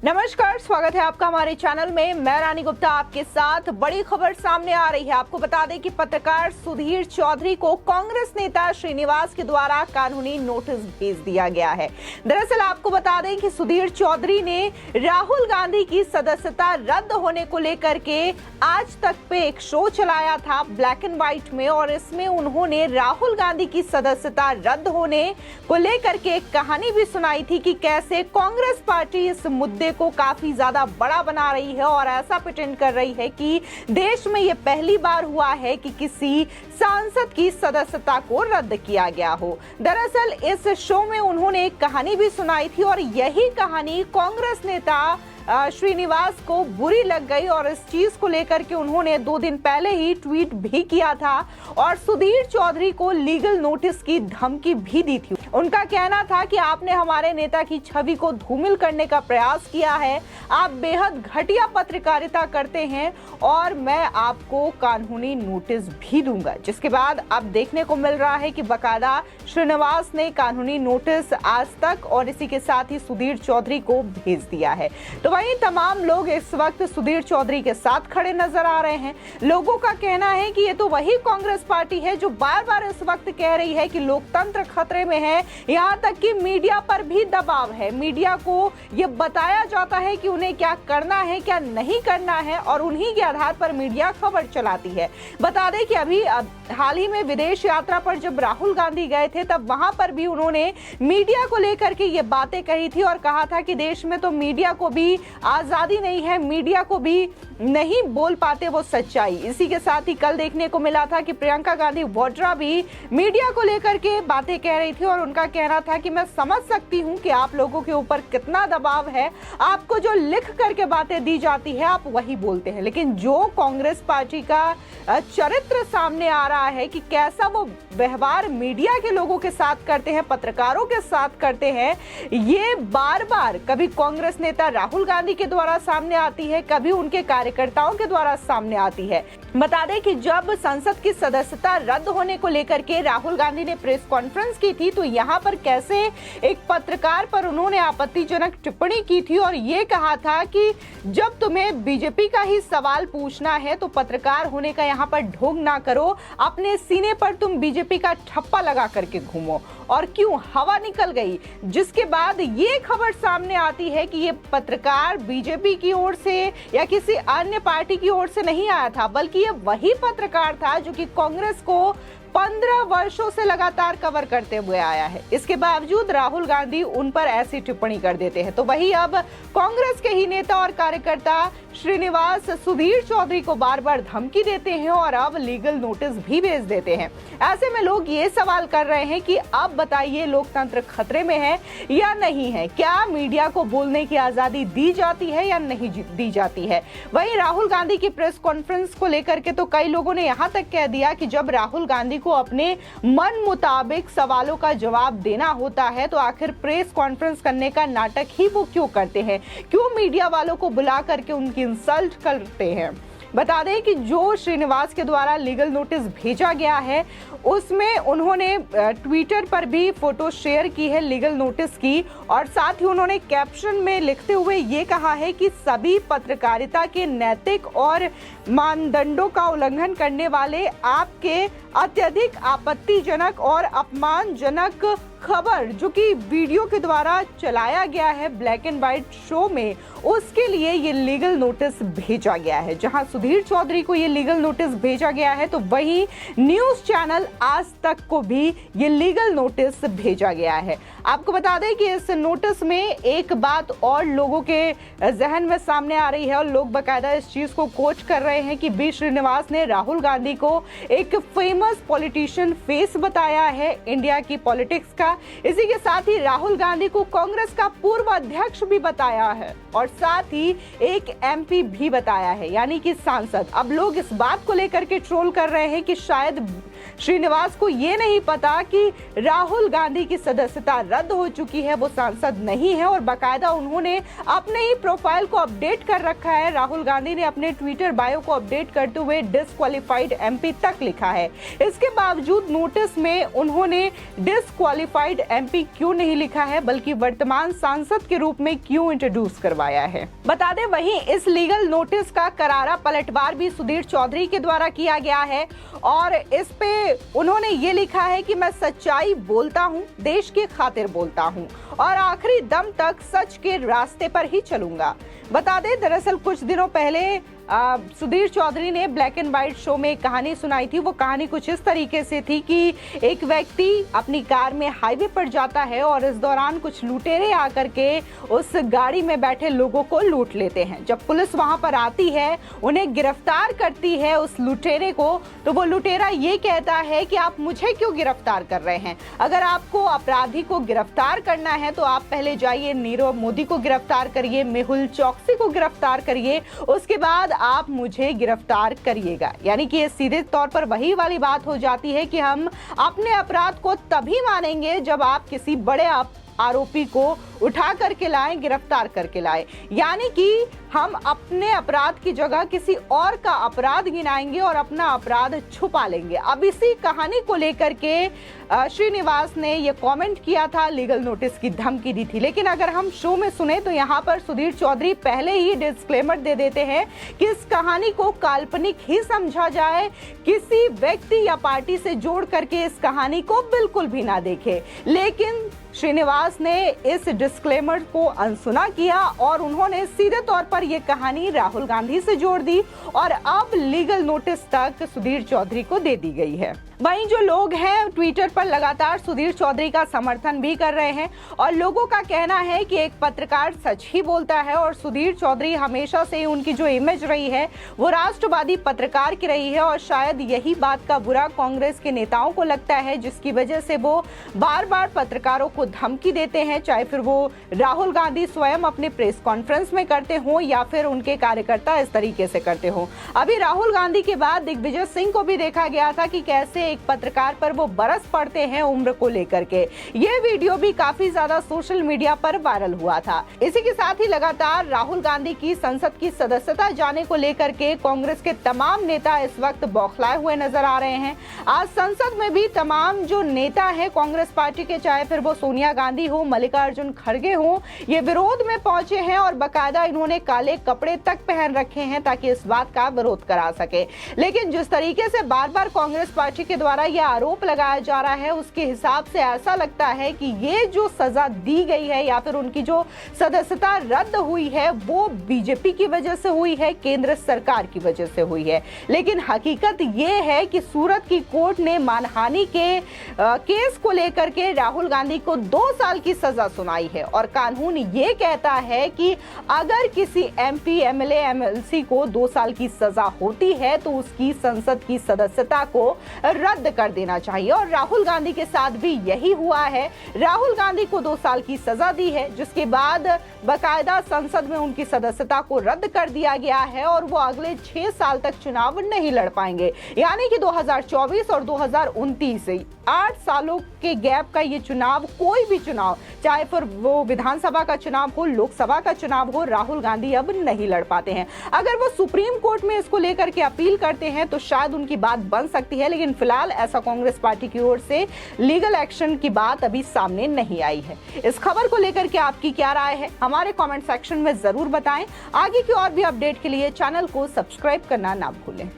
नमस्कार, स्वागत है आपका हमारे चैनल में। मैं रानी गुप्ता आपके साथ। बड़ी खबर सामने आ रही है। आपको बता दें कि पत्रकार सुधीर चौधरी को कांग्रेस नेता श्रीनिवास के द्वारा कानूनी नोटिस भेज दिया गया है। दरअसल आपको बता दें कि सुधीर चौधरी ने राहुल गांधी की सदस्यता रद्द होने को लेकर के आज तक पे एक शो चलाया था ब्लैक एंड व्हाइट में, और इसमें उन्होंने राहुल गांधी की सदस्यता रद्द होने को लेकर के एक कहानी भी सुनाई थी कि कैसे कांग्रेस पार्टी इस मुद्दे को काफी ज्यादा बड़ा बना रही है और ऐसा प्रिटेंड कर रही है कि देश में यह पहली बार हुआ है कि किसी सांसद की सदस्यता को रद्द किया गया हो। दरअसल इस शो में उन्होंने एक कहानी भी सुनाई थी और यही कहानी कांग्रेस नेता श्रीनिवास को बुरी लग गई और इस चीज को लेकर के उन्होंने 2 दिन पहले ही ट्वीट भी किया था और सुधीर चौधरी को लीगल नोटिस की धमकी भी दी थी। उनका कहना था कि आपने हमारे नेता की छवि को धूमिल करने का प्रयास किया है, आप बेहद घटिया पत्रकारिता करते हैं और मैं आपको कानूनी नोटिस भी दूंगा। जिसके बाद अब देखने को मिल रहा है कि बकायदा श्रीनिवास ने कानूनी नोटिस आज तक और इसी के साथ ही सुधीर चौधरी को भेज दिया है। तो वहीं तमाम लोग इस वक्त सुधीर चौधरी के साथ खड़े नजर आ रहे हैं। लोगों का कहना है कि ये तो वही कांग्रेस पार्टी है जो बार बार इस वक्त कह रही है कि लोकतंत्र खतरे में है। यहाँ तक कि मीडिया पर भी दबाव है। मीडिया को ये बताया जाता है कि उन्हें क्या करना है क्या नहीं करना है और उन्हीं के आधार पर मीडिया खबर चलाती है। बता दें कि अभी हाल ही में विदेश यात्रा पर जब राहुल गांधी गए थे तब वहां पर भी उन्होंने मीडिया को लेकर के ये बातें कही थी और कहा था कि देश में तो मीडिया को भी आजादी नहीं है, मीडिया को भी नहीं बोल पाते वो सच्चाई। इसी के साथ ही कल देखने को मिला था कि प्रियंका गांधी वाड्रा भी मीडिया को लेकर के बातें कह रही थी और उनका कहना था कि मैं समझ सकती हूं कि आप लोगों के ऊपर कितना दबाव है, आपको जो लिख करके बातें दी जाती है आप वही बोलते हैं, लेकिन जो कांग्रेस पार्टी का चरित्र सामने आ रहा है कि कैसा वो व्यवहार मीडिया के लोगों के साथ करते हैं, पत्रकारों के साथ करते हैं, ये बार बार कभी कांग्रेस नेता राहुल गांधी के द्वारा सामने आती है, कभी उनके कार्यकर्ताओं के द्वारा सामने आती है। बता दें कि जब संसद की सदस्यता रद्द होने को लेकर के राहुल गांधी ने प्रेस कॉन्फ्रेंस की थी तो यहाँ पर कैसे एक पत्रकार पर उन्होंने आपत्तिजनक टिप्पणी की थी और ये कहा था कि जब तुम्हें बीजेपी का ही सवाल पूछना है तो पत्रकार होने का यहाँ पर ढोंग ना करो, अपने सीने पर तुम बीजेपी का ठप्पा लगा करके घूमो। और क्यों हवा निकल गई, जिसके बाद ये खबर सामने आती है कि ये पत्रकार बीजेपी की ओर से या किसी अन्य पार्टी की ओर से नहीं आया था, बल्कि ये वही पत्रकार था जो कि कांग्रेस को 15 वर्षों से लगातार कवर करते हुए आया है। इसके बावजूद राहुल गांधी उन पर ऐसी टिप्पणी कर देते हैं। तो वही अब कांग्रेस के ही नेता और कार्यकर्ता श्रीनिवास सुधीर चौधरी को बार बार धमकी देते हैं और अब लीगल नोटिस भी भेज देते हैं। ऐसे में लोग ये सवाल कर रहे हैं कि अब बताइए लोकतंत्र खतरे में है या नहीं है, क्या मीडिया को बोलने की आजादी दी जाती है या नहीं दी जाती है। वहीं राहुल गांधी की प्रेस कॉन्फ्रेंस को लेकर के तो कई लोगों ने यहाँ तक कह दिया कि जब राहुल गांधी को अपने मन मुताबिक सवालों का जवाब देना होता है तो आखिर प्रेस कॉन्फ्रेंस करने का नाटक ही वो क्यों करते हैं, क्यों मीडिया वालों को बुला करके उनकी इंसल्ट करते हैं। बता दें कि जो श्रीनिवास के द्वारा लीगल नोटिस भेजा गया है उसमें उन्होंने ट्विटर पर भी फोटो शेयर की है लीगल नोटिस की और साथ ही उन्होंने कैप्शन में लिखते हुए ये कहा है कि सभी पत्रकारिता के नैतिक और मानदंडों का उल्लंघन करने वाले आपके अत्यधिक आपत्तिजनक और अपमानजनक खबर जो कि वीडियो के द्वारा चलाया गया है ब्लैक एंड व्हाइट शो में, उसके लिए ये लीगल नोटिस भेजा गया है। जहां सुधीर चौधरी को ये लीगल नोटिस भेजा गया है तो वही न्यूज चैनल आज तक को भी ये लीगल नोटिस भेजा गया है। आपको बता दें कि इस नोटिस में एक बात और लोगों के जहन में सामने आ रही है और लोग बाकायदा इस चीज को कोट कर रहे हैं कि बी श्रीनिवास ने राहुल गांधी को एक फेमस पॉलिटिशियन फेस बताया है इंडिया की पॉलिटिक्स का। इसी के साथ ही राहुल गांधी को कांग्रेस का पूर्व अध्यक्ष भी बताया है और साथ ही एक एमपी भी बताया है, यानी कि सांसद। अब लोग इस बात को लेकर के ट्रोल कर रहे हैं कि शायद श्रीनिवास को ये नहीं पता कि राहुल गांधी की सदस्यता रद्द हो चुकी है, वो सांसद नहीं है और बाकायदा उन्होंने अपने ही प्रोफाइल को अपडेट कर रखा है। राहुल गांधी ने अपने ट्विटर बायो को अपडेट करते हुए डिसक्वालीफाइड एमपी तक लिखा है। इसके बावजूद नोटिस में उन्होंने डिसक्वालीफाइड एमपी क्यों नहीं लिखा है, बल्कि वर्तमान सांसद के रूप में क्यों इंट्रोड्यूस करवाया है। बता दें, वहीं इस लीगल नोटिस का करारा पलटवार भी सुधीर चौधरी के द्वारा किया गया है और इस पे उन्होंने ये लिखा है कि मैं सच्चाई बोलता हूं, देश की खातिर बोलता हूं और आखिरी दम तक सच के रास्ते पर ही चलूंगा। बता दें, दरअसल कुछ दिनों पहले सुधीर चौधरी ने ब्लैक एंड व्हाइट शो में एक कहानी सुनाई थी। वो कहानी कुछ इस तरीके से थी कि एक व्यक्ति अपनी कार में हाईवे पर जाता है और इस दौरान कुछ लुटेरे आकर के उस गाड़ी में बैठे लोगों को लूट लेते हैं। जब पुलिस वहां पर आती है, उन्हें गिरफ्तार करती है उस लुटेरे को, तो वो लुटेरा ये कहता है कि आप मुझे क्यों गिरफ्तार कर रहे हैं? अगर आपको अपराधी को गिरफ्तार करना है तो आप पहले जाइए नीरव मोदी को गिरफ्तार करिए, मेहुल चौकसी को गिरफ्तार करिए, उसके बाद आप मुझे गिरफ्तार करिएगा। यानी कि ये सीधे तौर पर वही वाली बात हो जाती है कि हम अपने अपराध को तभी मानेंगे जब आप किसी बड़े आरोपी को उठा करके लाएं, गिरफ्तार करके लाएं। यानी कि हम अपने अपराध की जगह किसी और का अपराध गिनाएंगे और अपना अपराध छुपा लेंगे। अब इसी कहानी को लेकर के श्रीनिवास ने ये कमेंट किया था, लीगल नोटिस की धमकी दी थी। लेकिन अगर हम शो में सुने तो यहाँ पर सुधीर चौधरी पहले ही डिस्क्लेमर दे देते हैं कि इस कहानी को काल्पनिक ही समझा जाए, किसी व्यक्ति या पार्टी से जोड़ करके इस कहानी को बिल्कुल भी ना देखे। लेकिन श्रीनिवास ने इस डिस्क्लेमर को अनसुना किया और उन्होंने सीधे तौर पर यह कहानी राहुल गांधी से जोड़ दी और अब लीगल नोटिस तक सुधीर चौधरी को दे दी गई है। वहीं जो लोग हैं ट्विटर पर लगातार सुधीर चौधरी का समर्थन भी कर रहे हैं और लोगों का कहना है कि एक पत्रकार सच ही बोलता है और सुधीर चौधरी हमेशा से उनकी जो इमेज रही है वो राष्ट्रवादी पत्रकार की रही है और शायद यही बात का बुरा कांग्रेस के नेताओं को लगता है, जिसकी वजह से वो बार बार पत्रकारों को धमकी देते हैं, चाहे फिर वो राहुल गांधी स्वयं अपने प्रेस कॉन्फ्रेंस में करते हो या फिर उनके कार्यकर्ता इस तरीके से करते हो। अभी राहुल गांधी के बाद दिग्विजय सिंह को भी देखा गया था कि कैसे एक पत्रकार पर वो बरस पड़ते हैं उम्र को लेकर के। ये वीडियो भी काफी ज्यादा सोशल मीडिया पर वायरल हुआ था। इसी के साथ ही लगातार राहुल गांधी की संसद की सदस्यता जाने को लेकर के कांग्रेस के तमाम नेता इस वक्त बौखलाए हुए नजर आ रहे हैं। आज संसद में भी तमाम जो नेता है कांग्रेस पार्टी के, चाहे फिर वो सोनिया गांधी हो, मल्लिकार्जुन खड़गे हो, ये विरोध में पहुंचे हैं और बाकायदा इन्होंने काले कपड़े तक पहन रखे हैं ताकि इस बात का विरोध करा सके। लेकिन जिस तरीके से बार बार कांग्रेस पार्टी के द्वारा यह आरोप लगाया जा रहा है, उसके हिसाब से ऐसा लगता है कि ये जो सजा दी गई है या फिर उनकी जो सदस्यता रद्द हुई है वो बीजेपी की वजह से हुई है, केंद्र सरकार की वजह से हुई है। लेकिन हकीकत ये है कि सूरत की कोर्ट ने मानहानि के केस को लेकर के राहुल गांधी को 2 साल की सजा सुनाई है और कानून ये कहता है कि अगर किसी एमपी, एमएलए, एमएलसी को 2 साल की सजा होती है तो उसकी संसद की सदस्यता को रद्द कर देना चाहिए और राहुल गांधी के साथ भी यही हुआ है। राहुल गांधी को 2 साल की सजा दी है, जिसके बाद बाकायदा संसद में उनकी सदस्यता को रद्द कर दिया गया है और वो अगले 6 साल तक चुनाव नहीं लड़ पाएंगे। यानी कि 2024 और 2029 8 सालों के गैप का ये चुनाव, कोई भी चुनाव, चाहे फिर वो विधानसभा का चुनाव हो, लोकसभा का चुनाव हो, राहुल गांधी अब नहीं लड़ पाते हैं। अगर वो सुप्रीम कोर्ट में इसको लेकर के अपील करते हैं तो शायद उनकी बात बन सकती है, लेकिन फिलहाल ऐसा कांग्रेस पार्टी की ओर से लीगल एक्शन की बात अभी सामने नहीं आई है। इस खबर को लेकर के आपकी क्या राय है, हमारे कमेंट सेक्शन में जरूर बताएं। आगे की और भी अपडेट के लिए चैनल को सब्सक्राइब करना ना भूलें।